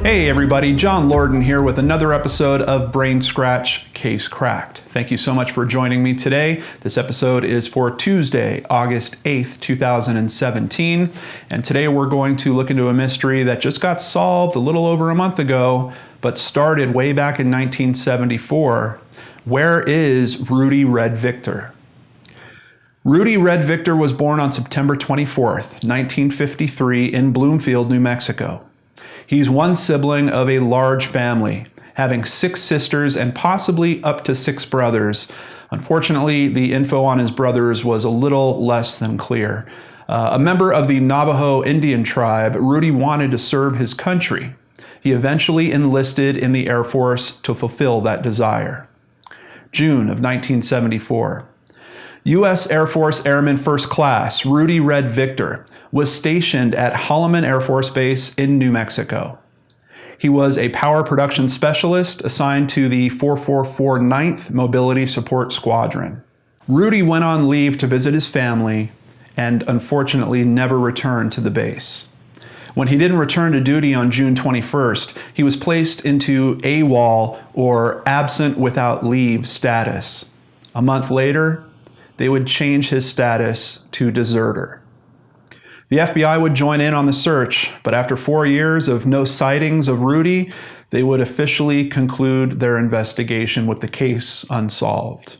Hey everybody, John Lorden here with another episode of Brain Scratch Case Cracked. Thank you so much for joining me today. This episode is for Tuesday, August 8th, 2017. And today we're going to look into a mystery that just got solved a little over a month ago, but started way back in 1974. Where is Rudy Red Victor? Rudy Red Victor was born on September 24th, 1953 in Bloomfield, New Mexico. He's one sibling of a large family, having 6 sisters and possibly up to 6 brothers. Unfortunately, the info on his brothers was a little less than clear. A member of the Navajo Indian tribe, Rudy wanted to serve his country. He eventually enlisted in the Air Force to fulfill that desire. June of 1974. U.S. Air Force Airman First Class Rudy Red Victor was stationed at Holloman Air Force Base in New Mexico. He was a power production specialist assigned to the 444 9th Mobility Support Squadron. Rudy went on leave to visit his family and unfortunately never returned to the base. When he didn't return to duty on June 21st, he was placed into AWOL, or absent without leave status. A month later, they would change his status to deserter. The FBI would join in on the search, but after 4 years of no sightings of Rudy, they would officially conclude their investigation with the case unsolved.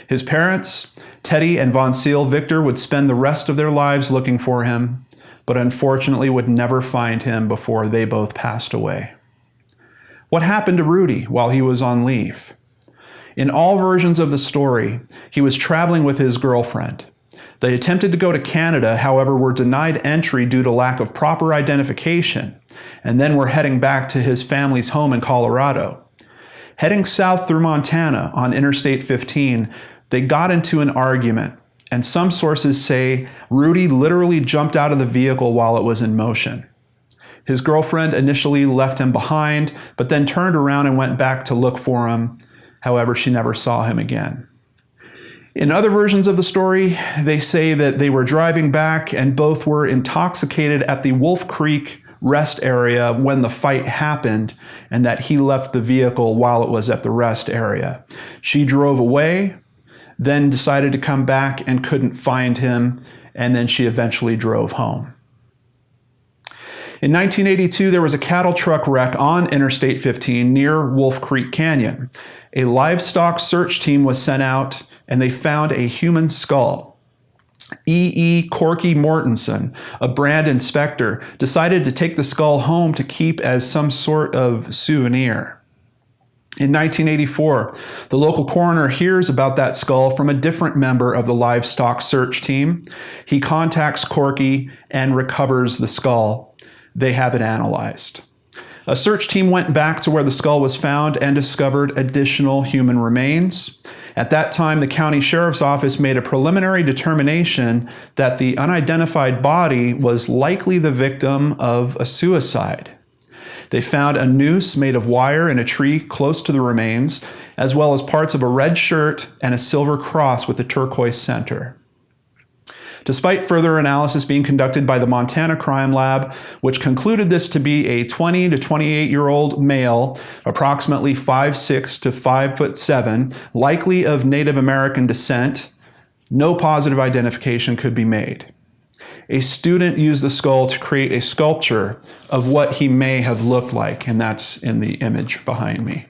His parents, Teddy and Von Seal Victor, would spend the rest of their lives looking for him, but unfortunately would never find him before they both passed away. What happened to Rudy while he was on leave? In all versions of the story, he was traveling with his girlfriend. They attempted to go to Canada, however, were denied entry due to lack of proper identification, and then were heading back to his family's home in Colorado. Heading south through Montana on Interstate 15, they got into an argument, and some sources say Rudy literally jumped out of the vehicle while it was in motion. His girlfriend initially left him behind, but then turned around and went back to look for him. However, she never saw him again. In other versions of the story, they say that they were driving back and both were intoxicated at the Wolf Creek rest area when the fight happened, and that he left the vehicle while it was at the rest area. She drove away, then decided to come back and couldn't find him, and then she eventually drove home. In 1982, there was a cattle truck wreck on Interstate 15 near Wolf Creek Canyon. A livestock search team was sent out, and they found a human skull. E. Corky Mortensen, a brand inspector, decided to take the skull home to keep as some sort of souvenir. In 1984, the local coroner hears about that skull from a different member of the livestock search team. He contacts Corky and recovers the skull. They have it analyzed. A search team went back to where the skull was found and discovered additional human remains. At that time, the county sheriff's office made a preliminary determination that the unidentified body was likely the victim of a suicide. They found a noose made of wire in a tree close to the remains, as well as parts of a red shirt and a silver cross with a turquoise center. Despite further analysis being conducted by the Montana Crime Lab, which concluded this to be a 20 to 28-year-old male, approximately 5'6" to 5'7", likely of Native American descent, no positive identification could be made. A student used the skull to create a sculpture of what he may have looked like, and that's in the image behind me.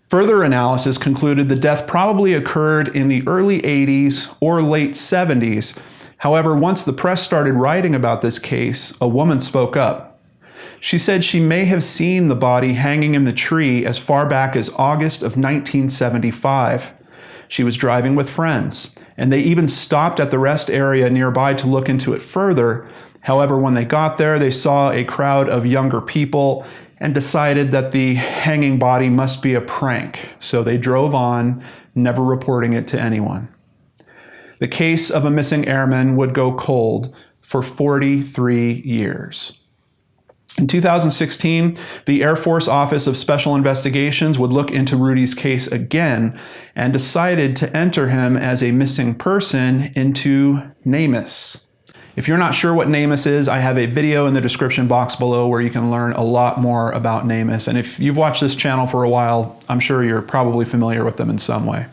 Further analysis concluded the death probably occurred in the early 80s or late 70s. However, once the press started writing about this case, a woman spoke up. She said she may have seen the body hanging in the tree as far back as August of 1975. She was driving with friends, and they even stopped at the rest area nearby to look into it further. However, when they got there, they saw a crowd of younger people and decided that the hanging body must be a prank, so they drove on, never reporting it to anyone. The case of a missing airman would go cold for 43 years. In 2016, the Air Force Office of Special Investigations would look into Rudy's case again and decided to enter him as a missing person into NamUs. If you're not sure what NamUs is, I have a video in the description box below where you can learn a lot more about NamUs. And if you've watched this channel for a while, I'm sure you're probably familiar with them in some way.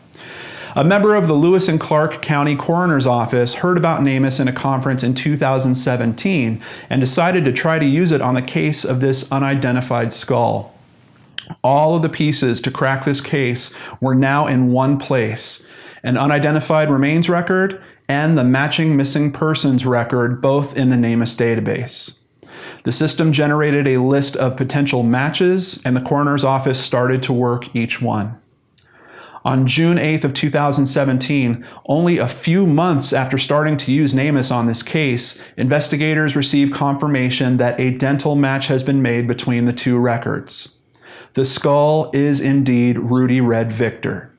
A member of the Lewis and Clark County Coroner's Office heard about NamUs in a conference in 2017 and decided to try to use it on the case of this unidentified skull. All of the pieces to crack this case were now in one place: an unidentified remains record and the matching missing persons record, both in the NamUs database. The system generated a list of potential matches, and the coroner's office started to work each one. On June 8th of 2017, only a few months after starting to use NamUs on this case, investigators received confirmation that a dental match has been made between the two records. The skull is indeed Rudy Red Victor.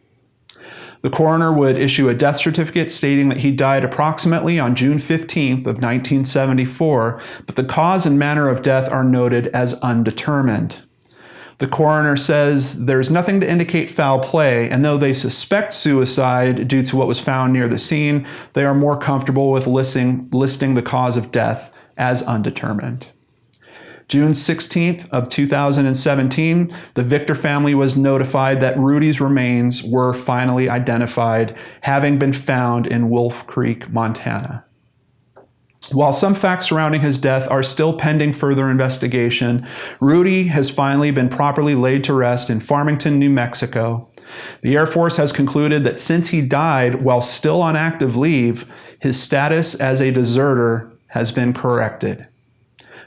The coroner would issue a death certificate stating that he died approximately on June 15th of 1974, but the cause and manner of death are noted as undetermined. The coroner says there's nothing to indicate foul play, and though they suspect suicide due to what was found near the scene, they are more comfortable with listing the cause of death as undetermined. June 16th of 2017, the Victor family was notified that Rudy's remains were finally identified, having been found in Wolf Creek, Montana. While some facts surrounding his death are still pending further investigation, Rudy has finally been properly laid to rest in Farmington, New Mexico. The Air Force has concluded that since he died while still on active leave, his status as a deserter has been corrected.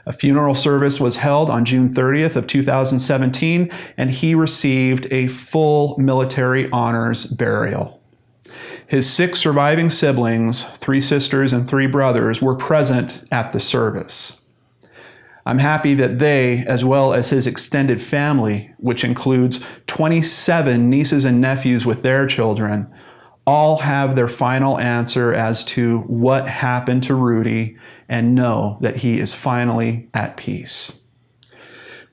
A funeral service was held on June 30th of 2017, and he received a full military honors burial. His 6 surviving siblings, 3 sisters and 3 brothers, were present at the service. I'm happy that they, as well as his extended family, which includes 27 nieces and nephews with their children, all have their final answer as to what happened to Rudy and know that he is finally at peace.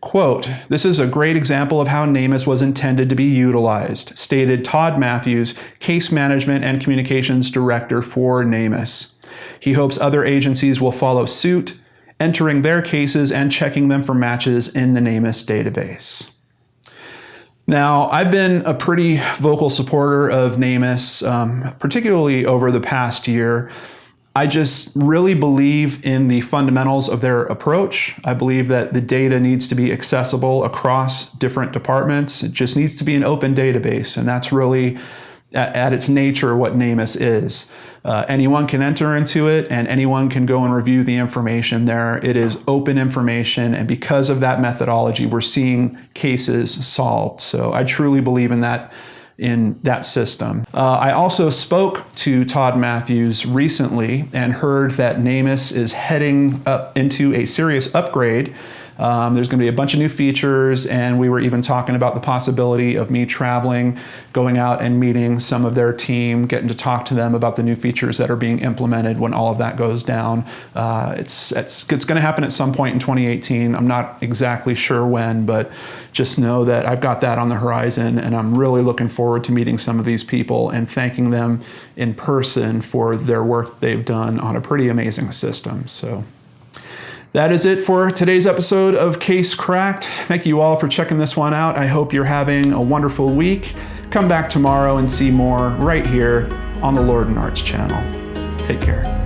Quote, "This is a great example of how NamUs was intended to be utilized," stated Todd Matthews, Case Management and Communications Director for NamUs. He hopes other agencies will follow suit, entering their cases and checking them for matches in the NamUs database. Now, I've been a pretty vocal supporter of NamUs, particularly over the past year. I just really believe in the fundamentals of their approach. I believe that the data needs to be accessible across different departments. It just needs to be an open database, and that's really at its nature what NamUs is. Anyone can enter into it, and anyone can go and review the information there. It is open information, and because of that methodology, we're seeing cases solved. So I truly believe in that system. I also spoke to Todd Matthews recently and heard that NamUs is heading up into a serious upgrade. There's going to be a bunch of new features, and we were even talking about the possibility of me traveling, going out and meeting some of their team, getting to talk to them about the new features that are being implemented when all of that goes down. It's going to happen at some point in 2018. I'm not exactly sure when, but just know that I've got that on the horizon, and I'm really looking forward to meeting some of these people and thanking them in person for their work they've done on a pretty amazing system. So that is it for today's episode of Case Cracked. Thank you all for checking this one out. I hope you're having a wonderful week. Come back tomorrow and see more right here on the Lord and Arts channel. Take care.